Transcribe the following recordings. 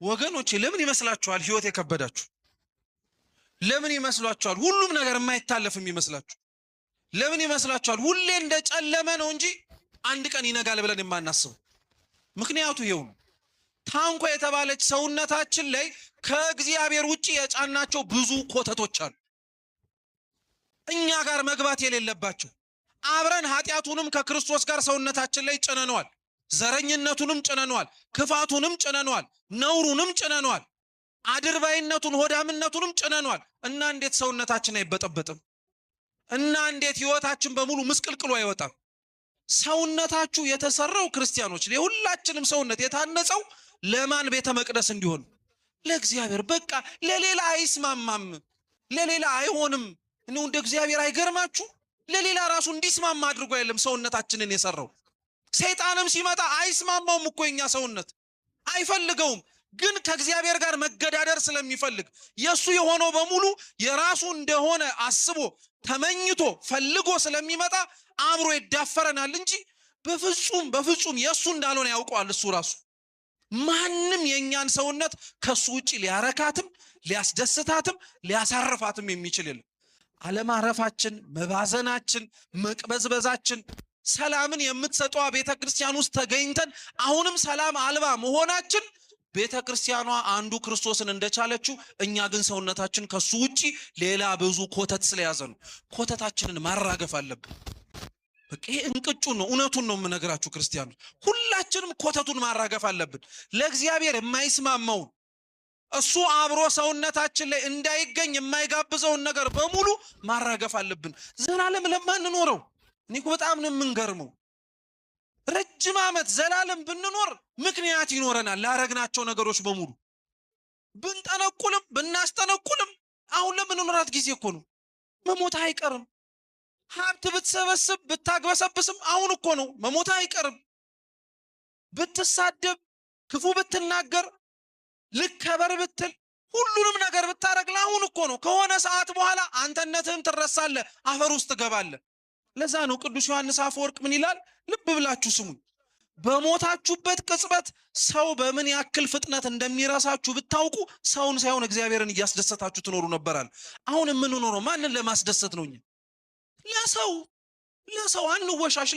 ወገኖቼ ለምን ይመስላችኋል ህይወት የከበዳችሁ? ለምን ይመስላችኋል ሁሉም ነገር የማይታለፍ የሚመስላችሁ? ለምን ይመስላችኋል ሁሌ እንደጨለመ ነው እንጂ አንድ ቀን ይነጋል ብለን የማናስበው? ምክንያቱ ይሄው ነው። ታንኳ የተባለች ሰውነታችን ላይ ከእግዚአብሔር ውጪ የጫናቸው ብዙ ኮተቶች አሉ፣ እኛ ጋር መግባት የሌለባቸው። አብረን ኃጢያቱንም ከክርስቶስ ጋር ሰውነታችን ላይ ጭነነዋል። ዘረኝነቱንም ጭነነዋል፣ ክፋቱንም ጭነነዋል፣ ነውሩንም ጭነነዋል፣ አድርባይነቱን ሆዳምነቱንም ጭነነዋል። እና እንዴት ሰውነታችን አይበጠበጥም? እና እንዴት ህይወታችን በሙሉ ምስቅልቅሉ አይወጣም? ሰውነታችሁ የተሰራው ክርስቲያኖች ለሁላችንም ሰውነት የታነጸው ለማን ቤተ መቅደስ እንዲሆን? ለእግዚአብሔር። በቃ ለሌላ አይስማማም፣ ለሌላ አይሆንም። ነው እንደ እግዚአብሔር አይገርማችሁ? ለሌላ ራሱ እንዲስማማ አድርጎ አይደለም ሰውነታችንን የሰራው። ሰይጣንም ሲመጣ አይስማማውም እኮ የኛ ሰውነት አይፈልገውም። ግን ከእግዚአብሔር ጋር መገዳደር ስለሚፈልግ የሱ የሆነው በሙሉ የራሱ እንደሆነ አስቦ ተመኝቶ ፈልጎ ስለሚመጣ አብሮ ይዳፈረናል እንጂ በፍጹም የሱ እንዳልሆነ ያውቀዋል እሱ ራሱ። ማንም የኛን ሰውነት ከሱ ውጪ ሊያረካትም ሊያስደስታትም ሊያሳርፋትም የሚችል የለም። አለማረፋችን፣ መባዘናችን፣ መቅበዝበዛችን ሰላምን የምትሰጠዋ ቤተክርስቲያን ውስጥ ተገኝተን አሁንም ሰላም አልባ መሆናችን ቤተክርስቲያኗ አንዱ ክርስቶስን እንደቻለችው እኛ ግን ሰውነታችን ከሱ ውጪ ሌላ ብዙ ኮተት ስለያዘ ነው። ኮተታችንን ማራገፍ አለብን። በቃ ይሄ እንቅጩን ነው፣ እውነቱን ነው የምነግራችሁ ክርስቲያኖች። ሁላችንም ኮተቱን ማራገፍ አለብን። ለእግዚአብሔር የማይስማማውን እሱ አብሮ ሰውነታችን ላይ እንዳይገኝ የማይጋብዘውን ነገር በሙሉ ማራገፍ አለብን። ዘላለም ለማንኖረው እኔ እኮ በጣም ነው የምንገርመው። ረጅም ዓመት ዘላለም ብንኖር ምክንያት ይኖረናል ላረግናቸው ነገሮች በሙሉ። ብንጠነቁልም ብናስጠነቁልም አሁን ለምንኖራት ጊዜ እኮ ነው፣ መሞት አይቀርም። ሀብት ብትሰበስብ ብታግበሰብስም አሁን እኮ ነው፣ መሞት አይቀርም። ብትሳደብ ክፉ ብትናገር ልከበር ብትል ሁሉንም ነገር ብታረግ አሁን እኮ ነው። ከሆነ ሰዓት በኋላ አንተነትህን ትረሳለህ፣ አፈር ውስጥ ትገባለህ። ለዛ ነው ቅዱስ ዮሐንስ አፈወርቅ ምን ይላል? ልብ ብላችሁ ስሙኝ። በሞታችሁበት ቅጽበት ሰው በምን ያክል ፍጥነት እንደሚረሳችሁ ብታውቁ ሰውን ሳይሆን እግዚአብሔርን እያስደሰታችሁ ትኖሩ ነበራል። አሁን የምንኖረው ማንን ለማስደሰት ነው? ለሰው አንወሻሽ።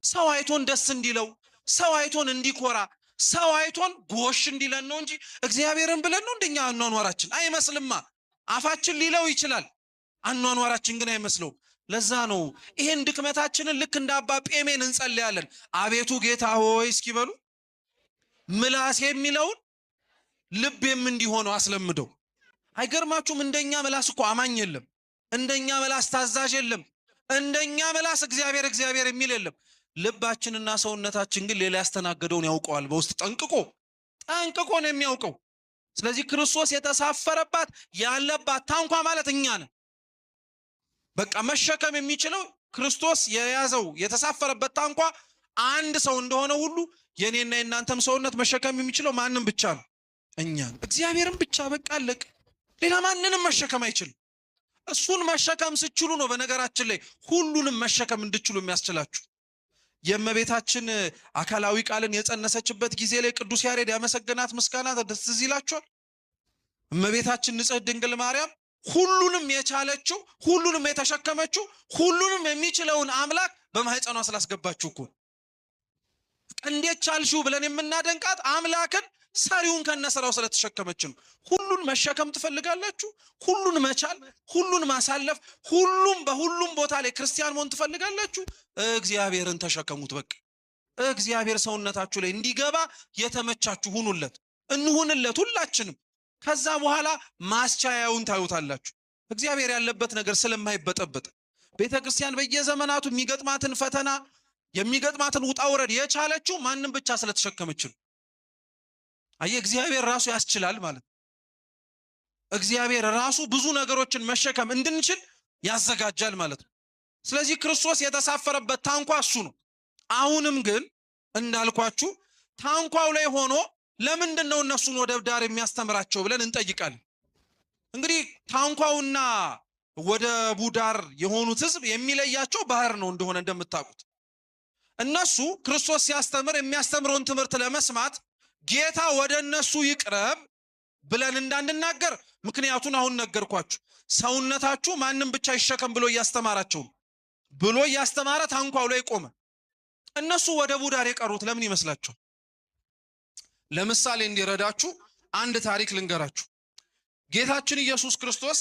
ሰው አይቶን ደስ እንዲለው፣ ሰው አይቶን እንዲኮራ፣ ሰው አይቶን ጎሽ እንዲለን ነው እንጂ እግዚአብሔርን ብለን ነው እንደኛ አኗኗራችን አይመስልማ። አፋችን ሊለው ይችላል፣ አኗኗራችን ግን አይመስለውም። ለዛ ነው ይሄን ድክመታችንን ልክ እንደ አባ ጴሜን እንጸልያለን። አቤቱ ጌታ ሆይ እስኪበሉ ምላስ የሚለውን ልቤም እንዲሆነው አስለምደው። አይገርማችሁም? እንደኛ ምላስ እኮ አማኝ የለም፣ እንደኛ ምላስ ታዛዥ የለም፣ እንደኛ ምላስ እግዚአብሔር የሚል የለም። ልባችንና ሰውነታችን ግን ሌላ ያስተናገደውን ያውቀዋል። በውስጥ ጠንቅቆ ነው የሚያውቀው። ስለዚህ ክርስቶስ የተሳፈረባት ያለባት ታንኳ ማለት እኛ ነን። በቃ መሸከም የሚችለው ክርስቶስ የያዘው የተሳፈረበት ታንኳ አንድ ሰው እንደሆነ ሁሉ የኔና የናንተም ሰውነት መሸከም የሚችለው ማንም ብቻ ነው? እኛን፣ እግዚአብሔርን ብቻ። በቃ አለቅ። ሌላ ማንንም መሸከም አይችልም። እሱን መሸከም ስችሉ ነው በነገራችን ላይ ሁሉንም መሸከም እንድችሉ የሚያስችላችሁ። የእመቤታችን አካላዊ ቃልን የጸነሰችበት ጊዜ ላይ ቅዱስ ያሬድ ያመሰገናት ምስጋና ደስ ይላችኋል። እመቤታችን ንጽሕት ድንግል ማርያም ሁሉንም የቻለችው ሁሉንም የተሸከመችው ሁሉንም የሚችለውን አምላክ በማህፀኗ ስላስገባችሁ እኮ። እንዴት ቻልሽው ብለን የምናደንቃት አምላክን ሰሪውን ከነሰራው ስለተሸከመች ነው። ሁሉን መሸከም ትፈልጋላችሁ? ሁሉን መቻል፣ ሁሉን ማሳለፍ፣ ሁሉም በሁሉም ቦታ ላይ ክርስቲያን መሆን ትፈልጋላችሁ? እግዚአብሔርን ተሸከሙት። በቃ እግዚአብሔር ሰውነታችሁ ላይ እንዲገባ የተመቻችሁ ሁኑለት፣ እንሁንለት ሁላችንም። ከዛ በኋላ ማስቻያውን ታዩታላችሁ። እግዚአብሔር ያለበት ነገር ስለማይበጠበጥ ቤተክርስቲያን በየዘመናቱ የሚገጥማትን ፈተና የሚገጥማትን ውጣ ውረድ የቻለችው ማንም ብቻ ስለተሸከመች ነው። አየ እግዚአብሔር ራሱ ያስችላል ማለት ነው። እግዚአብሔር ራሱ ብዙ ነገሮችን መሸከም እንድንችል ያዘጋጃል ማለት ነው። ስለዚህ ክርስቶስ የተሳፈረበት ታንኳ እሱ ነው። አሁንም ግን እንዳልኳችሁ ታንኳው ላይ ሆኖ ለምንድነው እነሱን ወደ ዳር የሚያስተምራቸው ብለን እንጠይቃለን። እንግዲህ ታንኳውና ወደ ዳር የሆኑት ህዝብ የሚለያቸው ባህር ነው እንደሆነ እንደምታውቁት። እነሱ ክርስቶስ ሲያስተምር የሚያስተምረውን ትምህርት ለመስማት ጌታ ወደ እነሱ ይቅረብ ብለን እንዳንናገር ምክንያቱን አሁን ነገርኳችሁ። ሰውነታችሁ ማንም ብቻ ይሸከም ብሎ እያስተማረ ታንኳው ላይ ቆመ። እነሱ ወደ ቡዳር የቀሩት ለምን ይመስላችኋል? ለምሳሌ እንዲረዳችሁ አንድ ታሪክ ልንገራችሁ። ጌታችን ኢየሱስ ክርስቶስ